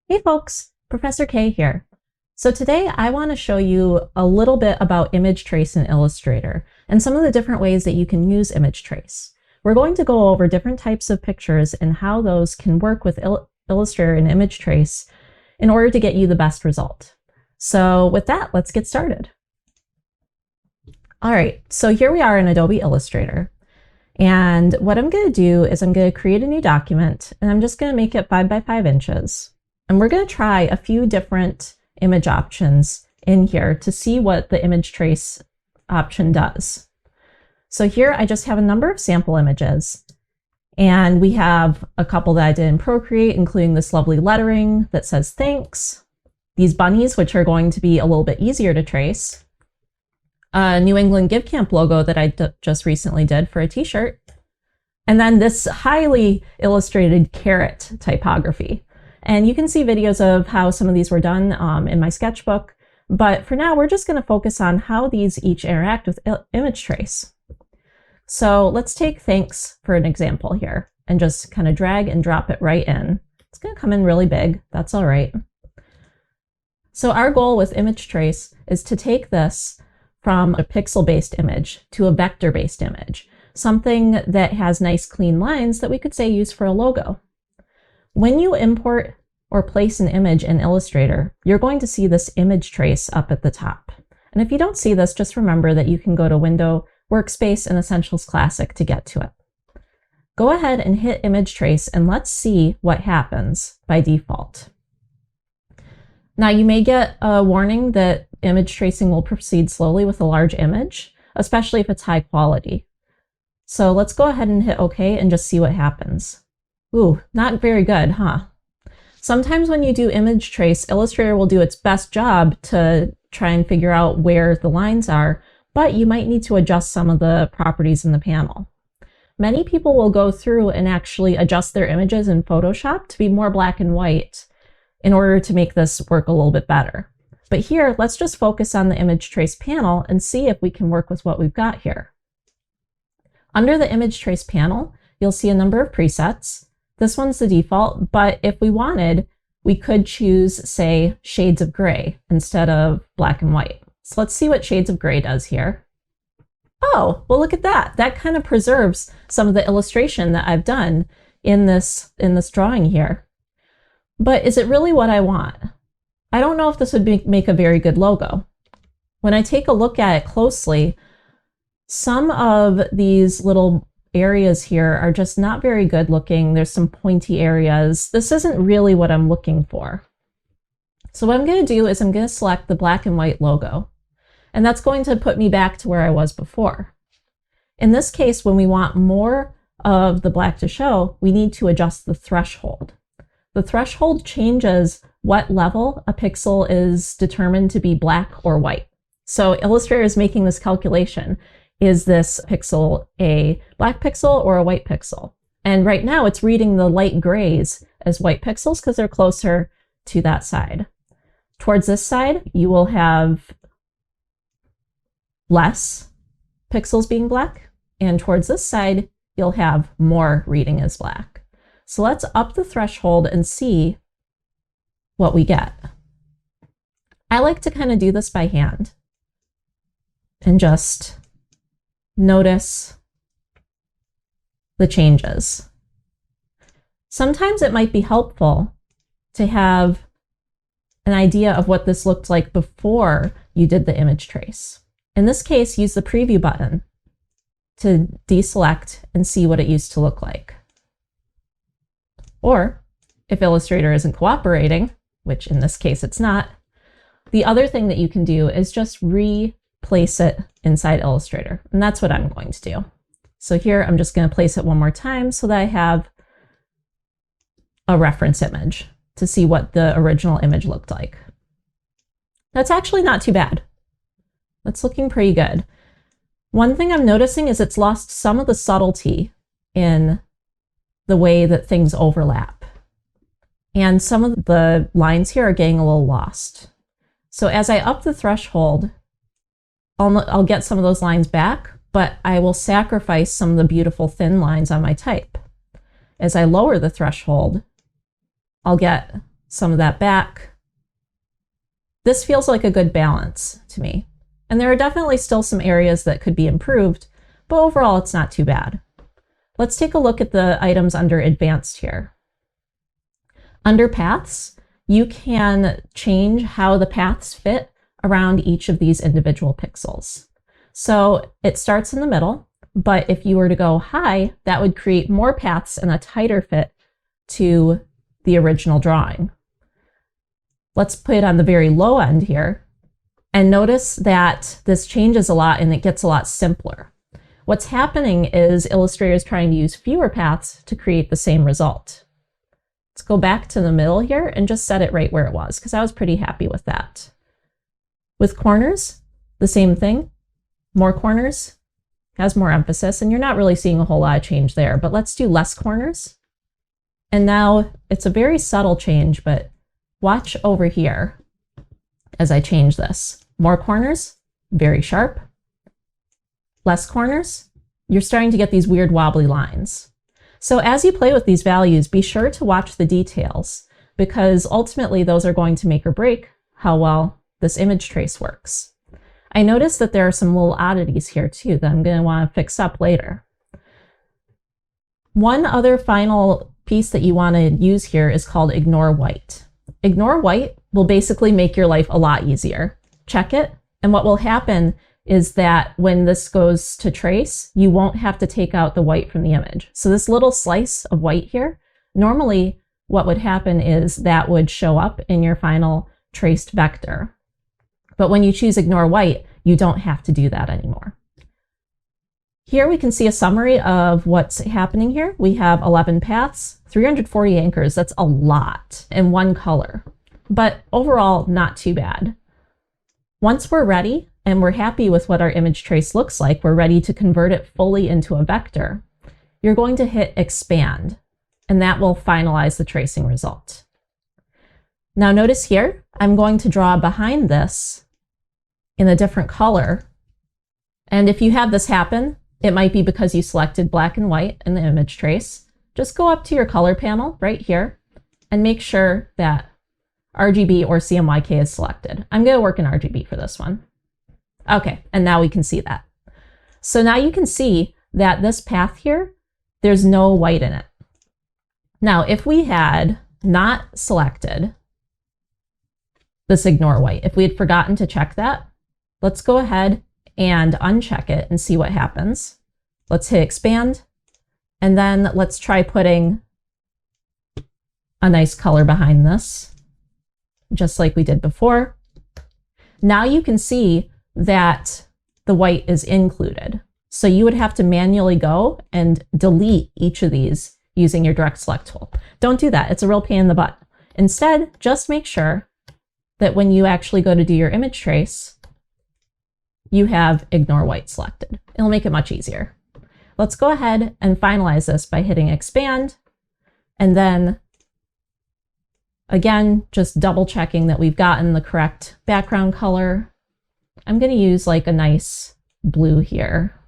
Hey folks, Professor K here. So today I want to show you a little bit about image trace in Illustrator and some of the different ways that you can use image trace. We're going to go over different types of pictures and how those can work with Illustrator and image trace in order to get you the best result. So with that, let's get started. All right, so here we are in Adobe Illustrator. And what I'm going to do is I'm going to create a new document and I'm just going to make it 5 by 5 inches. And we're going to try a few different image options in here to see what the image trace option does. So here I just have a number of sample images, and we have a couple that I did in Procreate, including this lovely lettering that says thanks, these bunnies, which are going to be a little bit easier to trace, a New England GiveCamp logo that I just recently did for a t-shirt, and then this highly illustrated carrot typography. And you can see videos of how some of these were done in my sketchbook. But for now, we're just going to focus on how these each interact with image trace. So let's take thanks for an example here and just kind of drag and drop it right in. It's going to come in really big. That's all right. So our goal with image trace is to take this from a pixel-based image to a vector-based image, something that has nice clean lines that we could say use for a logo. When you import or place an image in Illustrator, you're going to see this image trace up at the top. And if you don't see this, just remember that you can go to Window, Workspace, and Essentials Classic to get to it. Go ahead and hit image trace and let's see what happens by default. Now you may get a warning that image tracing will proceed slowly with a large image, especially if it's high quality. So let's go ahead and hit OK and just see what happens. Ooh, not very good, huh? Sometimes when you do image trace, Illustrator will do its best job to try and figure out where the lines are, but you might need to adjust some of the properties in the panel. Many people will go through and actually adjust their images in Photoshop to be more black and white in order to make this work a little bit better. But here, let's just focus on the image trace panel and see if we can work with what we've got here. Under the image trace panel, you'll see a number of presets. This one's the default, but if we wanted, we could choose, say, shades of gray instead of black and white. So let's see what shades of gray does here. Oh, well, look at that. That kind of preserves some of the illustration that I've done in this drawing here. But is it really what I want? I don't know if this would make a very good logo. When I take a look at it closely, some of these little areas here are just not very good looking. There's some pointy areas. This isn't really what I'm looking for. So what I'm going to do is I'm going to select the black and white logo, and that's going to put me back to where I was before. In this case, when we want more of the black to show, we need to adjust the threshold. The threshold changes what level a pixel is determined to be black or white. So Illustrator is making this calculation. Is this pixel a black pixel or a white pixel? And right now it's reading the light grays as white pixels because they're closer to that side. Towards this side, you will have less pixels being black, and towards this side, you'll have more reading as black. So let's up the threshold and see what we get. I like to kind of do this by hand and just notice the changes. Sometimes it might be helpful to have an idea of what this looked like before you did the image trace. In this case, use the preview button to deselect and see what it used to look like. Or if Illustrator isn't cooperating, which in this case it's not, the other thing that you can do is just place it inside Illustrator, and that's what I'm going to do. So here I'm just going to place it one more time so that I have a reference image to see what the original image looked like. That's actually not too bad. That's looking pretty good. One thing I'm noticing is it's lost some of the subtlety in the way that things overlap. And some of the lines here are getting a little lost. So as I up the threshold, I'll get some of those lines back, but I will sacrifice some of the beautiful thin lines on my type. As I lower the threshold, I'll get some of that back. This feels like a good balance to me. And there are definitely still some areas that could be improved, but overall it's not too bad. Let's take a look at the items under Advanced here. Under Paths, you can change how the paths fit around each of these individual pixels. So it starts in the middle, but if you were to go high, that would create more paths and a tighter fit to the original drawing. Let's put it on the very low end here, and notice that this changes a lot and it gets a lot simpler. What's happening is Illustrator is trying to use fewer paths to create the same result. Let's go back to the middle here and just set it right where it was, because I was pretty happy with that. With corners, the same thing. More corners has more emphasis, and you're not really seeing a whole lot of change there, but let's do less corners. And now it's a very subtle change, but watch over here as I change this. More corners, very sharp. Less corners, you're starting to get these weird wobbly lines. So as you play with these values, be sure to watch the details, because ultimately those are going to make or break how well this image trace works. I noticed that there are some little oddities here too that I'm going to want to fix up later. One other final piece that you want to use here is called Ignore White. Ignore White will basically make your life a lot easier. Check it, and what will happen is that when this goes to trace, you won't have to take out the white from the image. So this little slice of white here, normally what would happen is that would show up in your final traced vector. But when you choose Ignore White, you don't have to do that anymore. Here we can see a summary of what's happening here. We have 11 paths, 340 anchors. That's a lot in one color, but overall not too bad. Once we're ready and we're happy with what our image trace looks like, we're ready to convert it fully into a vector, you're going to hit Expand, and that will finalize the tracing result. Now notice here, I'm going to draw behind this in a different color. And if you have this happen, it might be because you selected black and white in the image trace. Just go up to your color panel right here and make sure that RGB or CMYK is selected. I'm going to work in RGB for this one. Okay, and now we can see that. So now you can see that this path here, there's no white in it. Now, if we had not selected this Ignore White, if we had forgotten to check that, let's go ahead and uncheck it and see what happens. Let's hit Expand, and then let's try putting a nice color behind this, just like we did before. Now you can see that the white is included. So you would have to manually go and delete each of these using your direct select tool. Don't do that. It's a real pain in the butt. Instead, just make sure that when you actually go to do your image trace, you have Ignore White selected. It'll make it much easier. Let's go ahead and finalize this by hitting Expand, and then again, just double checking that we've gotten the correct background color. I'm going to use like a nice blue here.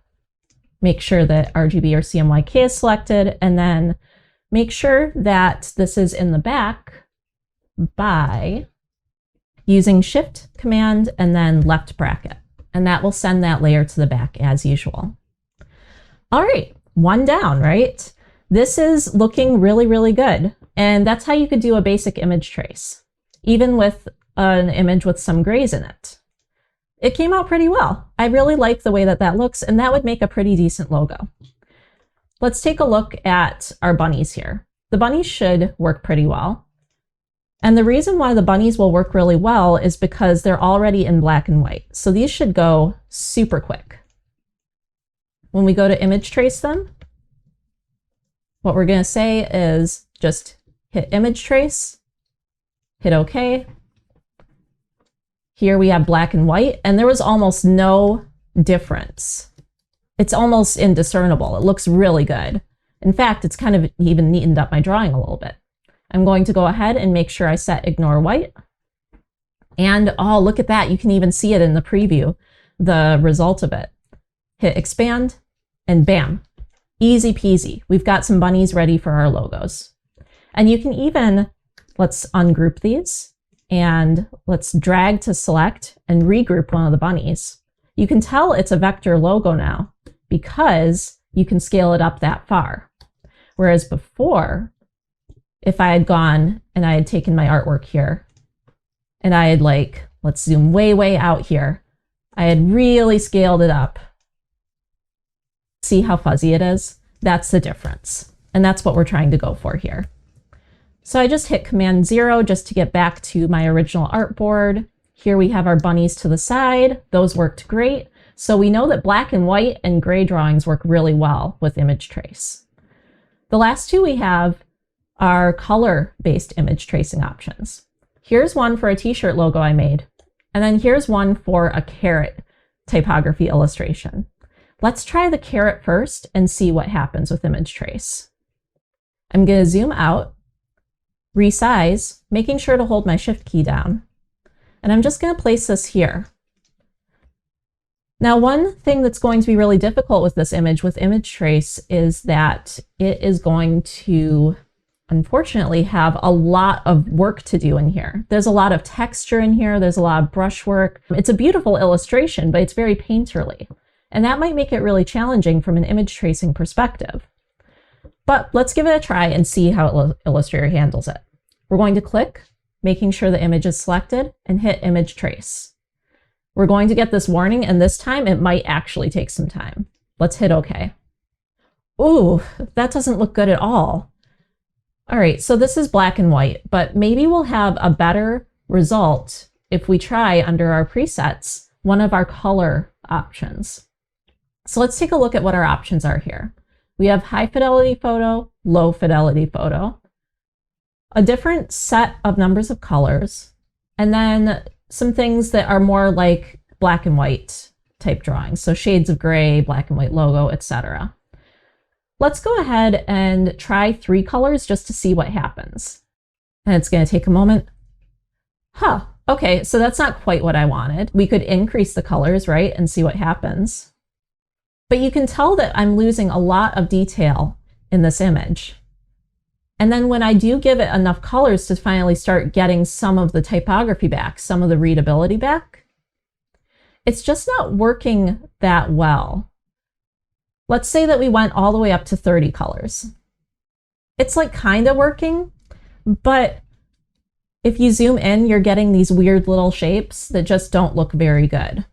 Make sure that RGB or CMYK is selected, and then make sure that this is in the back by using Shift Command and then left bracket. And that will send that layer to the back as usual. All right, one down, right? This is looking really, really good. And that's how you could do a basic image trace, even with an image with some grays in it. It came out pretty well. I really like the way that that looks, and that would make a pretty decent logo. Let's take a look at our bunnies here. The bunnies should work pretty well. And the reason why the bunnies will work really well is because they're already in black and white. So these should go super quick. When we go to image trace them, what we're going to say is just hit image trace, hit OK. Here we have black and white, and there was almost no difference. It's almost indiscernible. It looks really good. In fact, it's kind of even neatened up my drawing a little bit. I'm going to go ahead and make sure I set Ignore White. And oh, look at that. You can even see it in the preview, the result of it. Hit Expand, and bam, easy peasy. We've got some bunnies ready for our logos. And you can even Let's ungroup these and let's drag to select and regroup one of the bunnies. You can tell it's a vector logo now because you can scale it up that far. Whereas before, if I had gone and I had taken my artwork here and I had let's zoom way, way out here, I had really scaled it up. See how fuzzy it is? That's the difference. And that's what we're trying to go for here. So I just hit Command 0 just to get back to my original artboard. Here we have our bunnies to the side. Those worked great. So we know that black and white and gray drawings work really well with image trace. The last two we have are color-based image tracing options. Here's one for a t-shirt logo I made. And then here's one for a carrot typography illustration. Let's try the carrot first and see what happens with image trace. I'm going to zoom out, resize, making sure to hold my Shift key down. And I'm just going to place this here. Now, one thing that's going to be really difficult with this image, with image trace, is that it is going to, unfortunately, have a lot of work to do in here. There's a lot of texture in here. There's a lot of brush work. It's a beautiful illustration, but it's very painterly. And that might make it really challenging from an image tracing perspective. But let's give it a try and see how Illustrator handles it. We're going to click, making sure the image is selected, and hit Image Trace. We're going to get this warning, and this time it might actually take some time. Let's hit OK. Ooh, that doesn't look good at all. All right, so this is black and white, but maybe we'll have a better result if we try under our presets one of our color options. So let's take a look at what our options are here. We have high fidelity photo, low fidelity photo, a different set of numbers of colors, and then some things that are more like black and white type drawings. So shades of gray, black and white logo, etc. Let's go ahead and try 3 colors just to see what happens. And it's going to take a moment. Huh, okay, so that's not quite what I wanted. We could increase the colors, right, and see what happens. But you can tell that I'm losing a lot of detail in this image. And then when I do give it enough colors to finally start getting some of the typography back, some of the readability back, it's just not working that well. Let's say that we went all the way up to 30 colors. It's like kind of working, but if you zoom in, you're getting these weird little shapes that just don't look very good.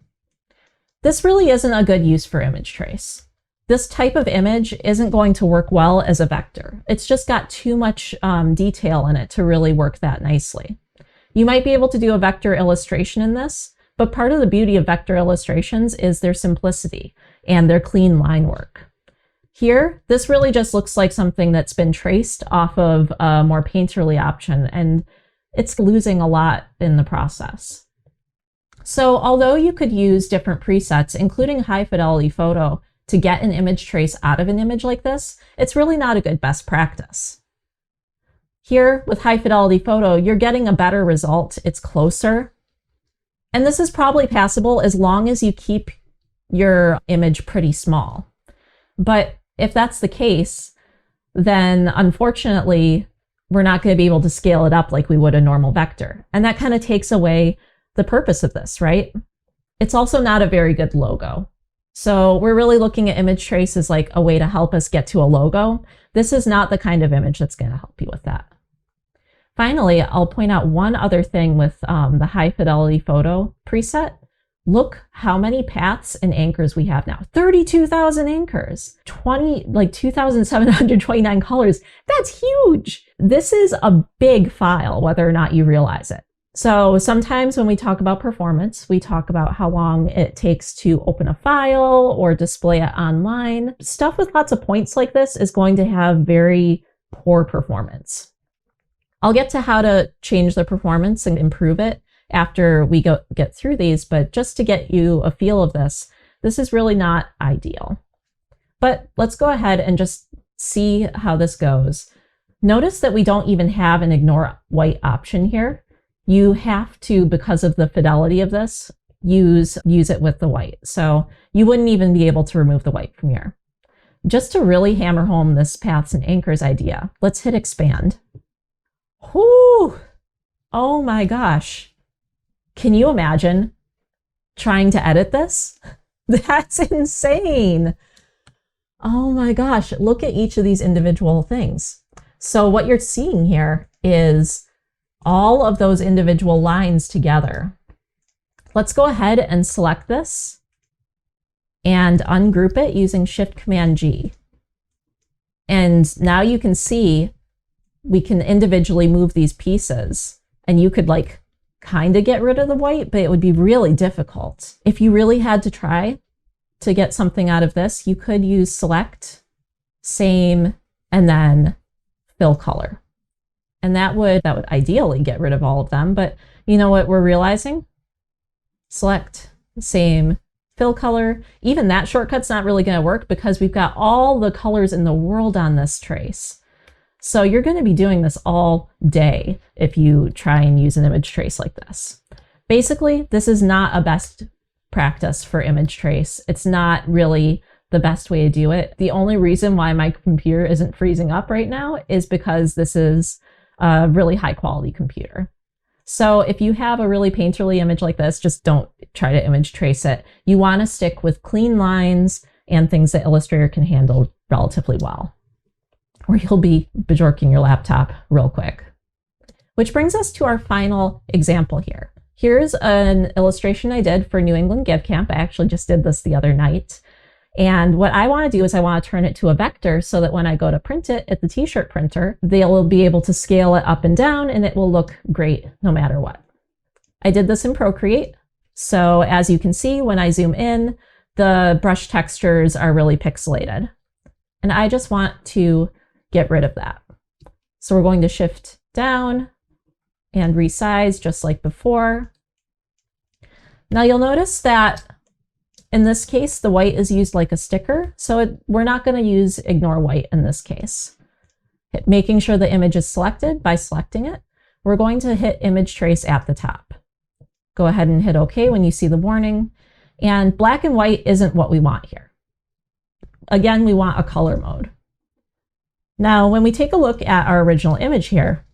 This really isn't a good use for image trace. This type of image isn't going to work well as a vector. It's just got too much detail in it to really work that nicely. You might be able to do a vector illustration in this, but part of the beauty of vector illustrations is their simplicity and their clean line work. Here, this really just looks like something that's been traced off of a more painterly option, and it's losing a lot in the process. So although you could use different presets, including high fidelity photo, to get an image trace out of an image like this, it's really not a good best practice. Here with high fidelity photo, you're getting a better result. It's closer. And this is probably passable as long as you keep your image pretty small. But if that's the case, then unfortunately, we're not going to be able to scale it up like we would a normal vector. And that kind of takes away the purpose of this, right? It's also not a very good logo. So we're really looking at image trace as like a way to help us get to a logo. This is not the kind of image that's going to help you with that. Finally, I'll point out one other thing with the high fidelity photo preset. Look how many paths and anchors we have now. 32,000 anchors, 2,729 colors. That's huge. This is a big file, whether or not you realize it. So sometimes when we talk about performance, we talk about how long it takes to open a file or display it online. Stuff with lots of points like this is going to have very poor performance. I'll get to how to change the performance and improve it after we get through these, but just to get you a feel of this, this is really not ideal. But let's go ahead and just see how this goes. Notice that we don't even have an ignore white option here. You have to, because of the fidelity of this, use it with the white. So you wouldn't even be able to remove the white from here. Just to really hammer home this paths and anchors idea, let's hit expand. Whew. Oh my gosh. Can you imagine trying to edit this? That's insane. Oh my gosh, look at each of these individual things. So what you're seeing here is all of those individual lines together. Let's go ahead and select this and ungroup it using Shift-Command-G. And now you can see we can individually move these pieces, and you could like kind of get rid of the white, but it would be really difficult. If you really had to try to get something out of this, you could use Select, Same, and then Fill Color. And that would ideally get rid of all of them, but you know what we're realizing? Select, Same, Fill Color. Even that shortcut's not really going to work because we've got all the colors in the world on this trace. So you're going to be doing this all day if you try and use an image trace like this. Basically, this is not a best practice for image trace. It's not really the best way to do it. The only reason why my computer isn't freezing up right now is because this is a really high quality computer. So if you have a really painterly image like this, just don't try to image trace it. You want to stick with clean lines and things that Illustrator can handle relatively well, or you'll be bejorking your laptop real quick. Which brings us to our final example here. Here's an illustration I did for New England GiveCamp. I actually just did this the other night. And what I want to do is I want to turn it to a vector so that when I go to print it at the t-shirt printer, they'll be able to scale it up and down and it will look great no matter what. I did this in Procreate. So as you can see, when I zoom in, the brush textures are really pixelated. And I just want to get rid of that. So we're going to shift down and resize just like before. Now you'll notice that in this case, the white is used like a sticker. So we're not going to use ignore white in this case. Making sure the image is selected by selecting it, we're going to hit image trace at the top. Go ahead and hit OK when you see the warning. And black and white isn't what we want here. Again, we want a color mode. Now, when we take a look at our original image here,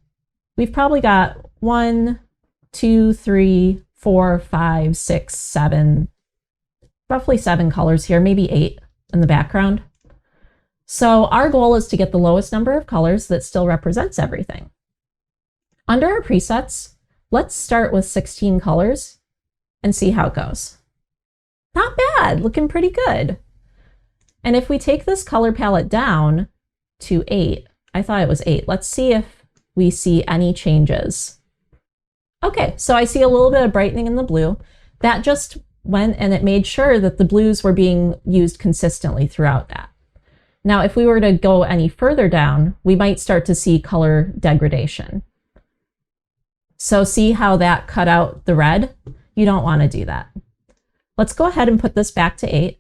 we've probably got 1, 2, 3, 4, 5, 6, 7, roughly 7 colors here, maybe 8 in the background. So our goal is to get the lowest number of colors that still represents everything. Under our presets, let's start with 16 colors and see how it goes. Not bad, looking pretty good. And if we take this color palette down to 8, I thought it was 8. Let's see if we see any changes. Okay, so I see a little bit of brightening in the blue. That just went and it made sure that the blues were being used consistently throughout that. Now, if we were to go any further down, we might start to see color degradation. So see how that cut out the red? You don't want to do that. Let's go ahead and put this back to 8.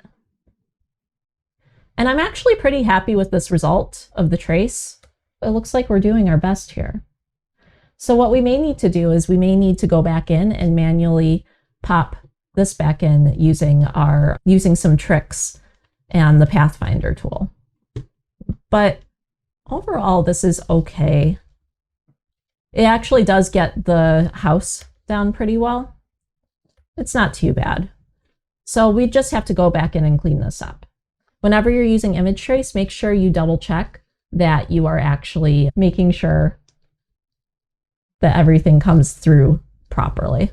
And I'm actually pretty happy with this result of the trace. It looks like we're doing our best here. So what we may need to do is we may need to go back in and manually pop this back in using some tricks and the Pathfinder tool. But overall, this is okay. It actually does get the house down pretty well. It's not too bad. So we just have to go back in and clean this up. Whenever you're using image trace, make sure you double check that you are actually making sure that everything comes through properly.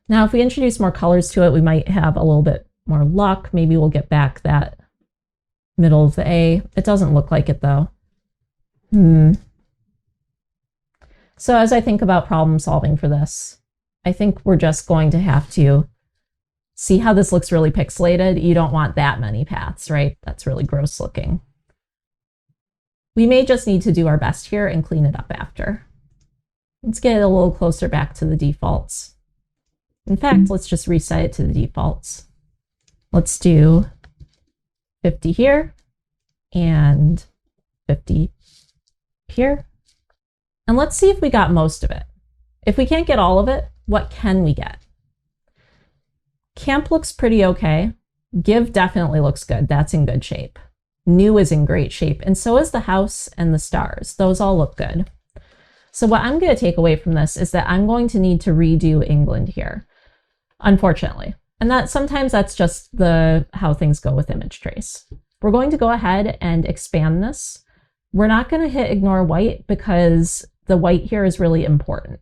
Now, if we introduce more colors to it, we might have a little bit more luck. Maybe we'll get back that middle of the A. It doesn't look like it though. So as I think about problem solving for this, I think we're just going to have to see how this looks really pixelated. You don't want that many paths, right? That's really gross looking. We may just need to do our best here and clean it up after. Let's get it a little closer back to the defaults. In fact, let's just reset it to the defaults. Let's do 50 here and 50 here. And let's see if we got most of it. If we can't get all of it, what can we get? Camp looks pretty okay. Give definitely looks good. That's in good shape. New is in great shape. And so is the house and the stars. Those all look good. So what I'm going to take away from this is that I'm going to need to redo England here, unfortunately. And that sometimes that's just how things go with image trace. We're going to go ahead and expand this. We're not going to hit ignore white because the white here is really important.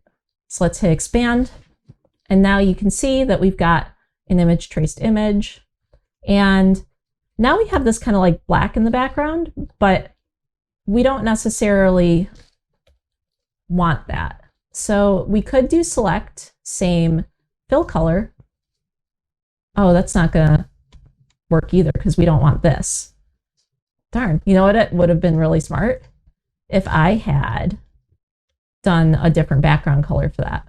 So let's hit expand. And now you can see that we've got an image traced image. And now we have this kind of like black in the background, but we don't necessarily want that. So we could do select, same, fill color. Oh, that's not gonna work either because we don't want this. Darn, you know what? It would have been really smart if I had done a different background color for that.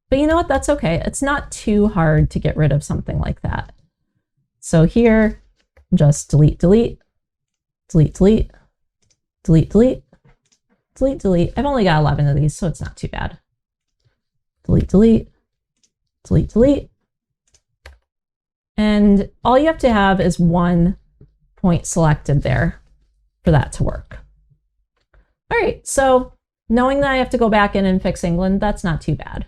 But you know what? That's okay. It's not too hard to get rid of something like that. So here, just delete, delete, delete, delete, delete, delete, delete, delete. I've only got 11 of these, so it's not too bad. Delete, delete, delete, delete. And all you have to have is one point selected there for that to work. All right, so knowing that I have to go back in and fix England, that's not too bad.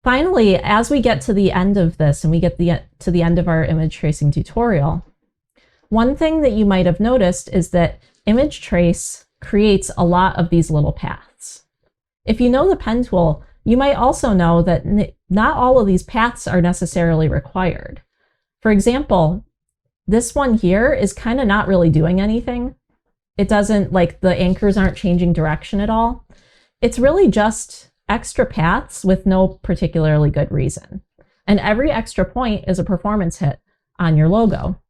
Finally, as we get to the end of this and we get to the end of our image tracing tutorial, one thing that you might have noticed is that image trace creates a lot of these little paths. If you know the pen tool, you might also know that not all of these paths are necessarily required. For example, this one here is kind of not really doing anything. It doesn't, like, the anchors aren't changing direction at all. It's really just extra paths with no particularly good reason. And every extra point is a performance hit on your logo.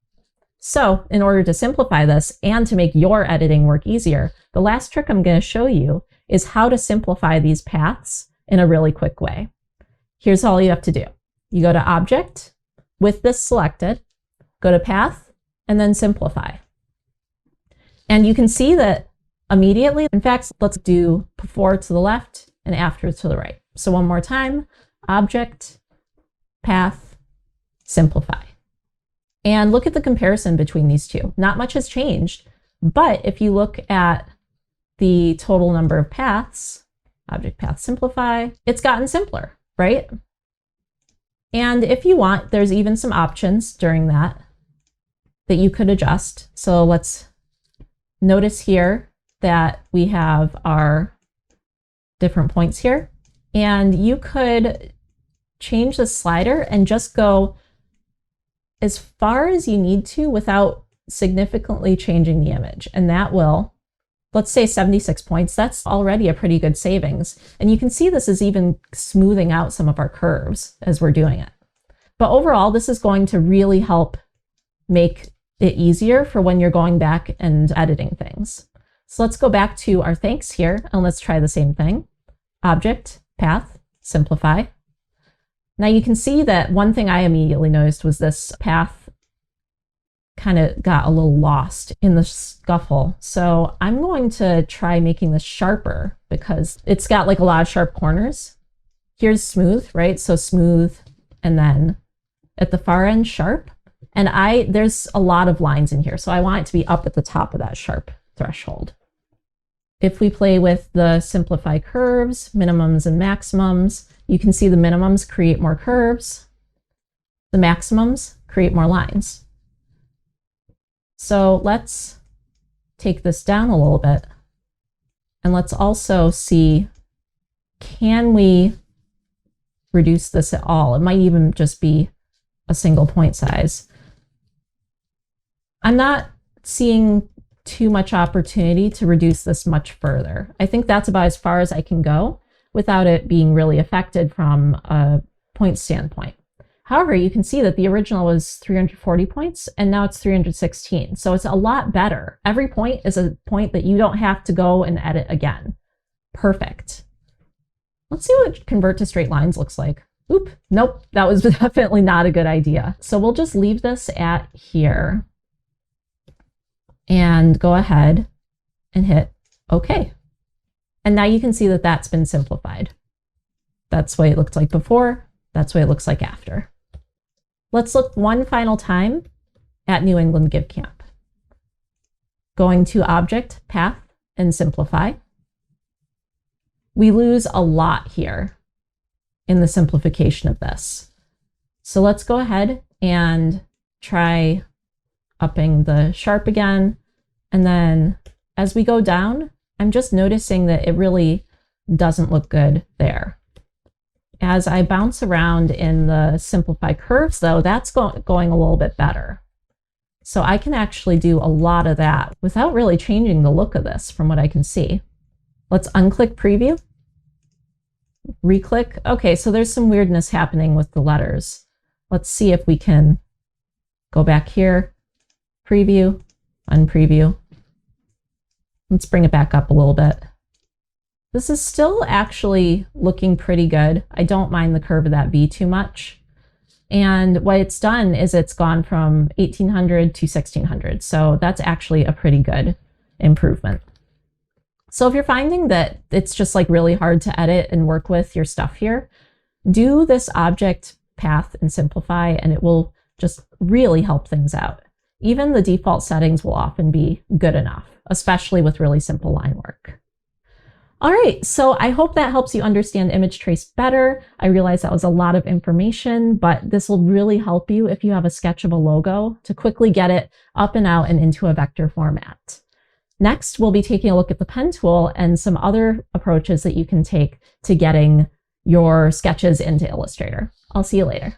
So in order to simplify this and to make your editing work easier, the last trick I'm going to show you is how to simplify these paths in a really quick way. Here's all you have to do. You go to Object, with this selected, go to Path, and then Simplify. And you can see that immediately, in fact, let's do before to the left and after to the right. So one more time, Object, Path, Simplify. And look at the comparison between these two. Not much has changed, but if you look at the total number of paths, Object, Path, Simplify, it's gotten simpler, right? And if you want, there's even some options during that you could adjust. So let's notice here that we have our different points here, and you could change the slider and just go as far as you need to without significantly changing the image. And that will, let's say 76 points, that's already a pretty good savings. And you can see this is even smoothing out some of our curves as we're doing it. But overall, this is going to really help make it easier for when you're going back and editing things. So let's go back to our thanks here and let's try the same thing. Object, Path, Simplify. Now you can see that one thing I immediately noticed was this path kind of got a little lost in the scuffle. So I'm going to try making this sharper because it's got like a lot of sharp corners. Here's smooth, right? So smooth, and then at the far end, sharp. And there's a lot of lines in here, so I want it to be up at the top of that sharp threshold. If we play with the simplify curves, minimums and maximums, you can see the minimums create more curves. The maximums create more lines. So let's take this down a little bit. And let's also see, can we reduce this at all? It might even just be a single point size. I'm not seeing too much opportunity to reduce this much further. I think that's about as far as I can go without it being really affected from a point standpoint. However, you can see that the original was 340 points and now it's 316. So it's a lot better. Every point is a point that you don't have to go and edit again. Perfect. Let's see what convert to straight lines looks like. Oop, nope, that was definitely not a good idea. So we'll just leave this at here and go ahead and hit OK. And now you can see that that's been simplified. That's the way it looked like before. That's the way it looks like after. Let's look one final time at New England GiveCamp. Going to Object, Path, and Simplify. we lose a lot here in the simplification of this. So let's go ahead and try upping the sharp again. And then as we go down, I'm just noticing that it really doesn't look good there. As I bounce around in the simplify curves though, that's going a little bit better. So I can actually do a lot of that without really changing the look of this from what I can see. Let's unclick preview, re-click. Okay, so there's some weirdness happening with the letters. Let's see if we can go back here, preview, unpreview. Let's bring it back up a little bit. This is still actually looking pretty good. I don't mind the curve of that V too much. And what it's done is it's gone from 1800 to 1600. So that's actually a pretty good improvement. So if you're finding that it's just like really hard to edit and work with your stuff here, do this object path and simplify, and it will just really help things out. Even the default settings will often be good enough, especially with really simple line work. All right, so I hope that helps you understand image trace better. I realize that was a lot of information, but this will really help you if you have a sketch of a logo to quickly get it up and out and into a vector format. Next, we'll be taking a look at the pen tool and some other approaches that you can take to getting your sketches into Illustrator. I'll see you later.